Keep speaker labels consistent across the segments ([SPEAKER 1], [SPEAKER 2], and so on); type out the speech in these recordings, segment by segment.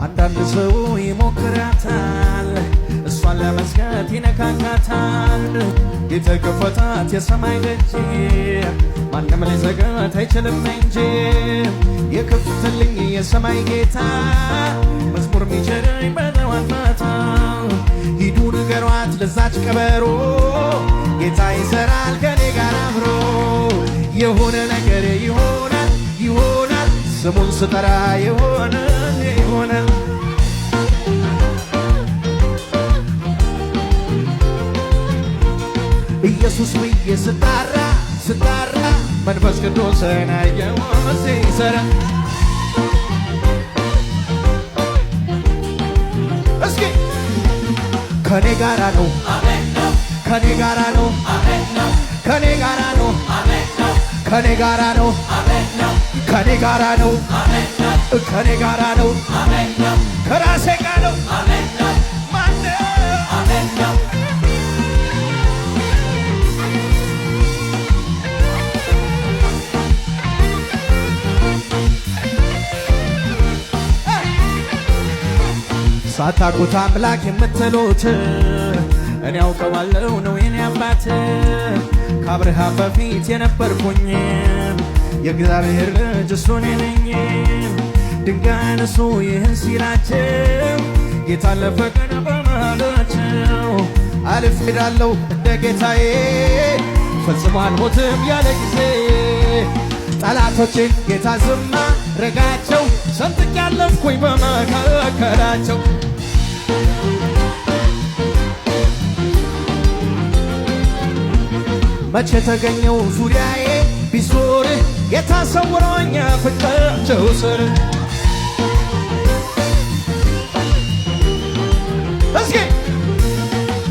[SPEAKER 1] አንዳንድ ሰው ይሞክራታል እሷን ለመስገድ ይነካካታል የተከፈታት የሰማይ ደጅ ማንም ሊዘጋት አይችልም እንጂ የከፈተልኝ የሰማይ ጌታ መዝሙር ሚቸረኝ በጠዋት ማታ ሂዱ ንገሯት ለዛች ቀበሮ ጌታ ይሰራል ከኔ ጋር አብሮ የሆነ ነገር ይሆናል ይሆናል ስሙን ስጠራ ይሆናል ይሆናል ኢየሱስ ብዬ ስጣራ ስጣራ መንፈስ ቅዱስን አየሁ ሲሰራ እስኪ ከኔ ጋራ ነው አሜን ነው ከኔ ጋራ ነው አሜን ነው ከኔ ጋራ ነው አሜን ነው ከኔ ጋራ ነው አሜን ነው ከኔ ጋራ ነው አሜን ነው ከኔ ጋራ ነው አሜን ነው ከራሴ ጋር ነው አሜን ነው ማነው አሜን ነው ሳታውቁት አምላክ የምትሉት እኔ አውቀዋለሁ ነው የኔ አባት ከአብርሃም በፊት የነበርኩኝ የእግዚአብሔር ልጅ እሱ እኔ ነኝ ድንጋይን እሱ ይህን ሲላቸው ጌታ ለፈቀደ በመሃላቸው አልፍ ሄዳለሁ እንደ ጌታዬ ፈጽሞ አልሞትም ያለ ጊዜ ጠላቶቼን ጌታ ዝም አረጋቸው ሰንጥቅ ያለፍኩኝ በመካከላቸው መቼ ተገኘው ዙሪያዬ ቢዞር የታሰወረኝ ፍቅራቸው ስር እስኪ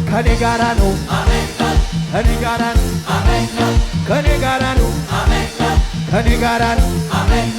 [SPEAKER 1] ከኔ ጋራ ነው አሜን ነው ከኔ ጋራ ነው አሜን ነው ከኔ ጋራ ነው አሜን ነው ከኔ ጋራ ነው አሜን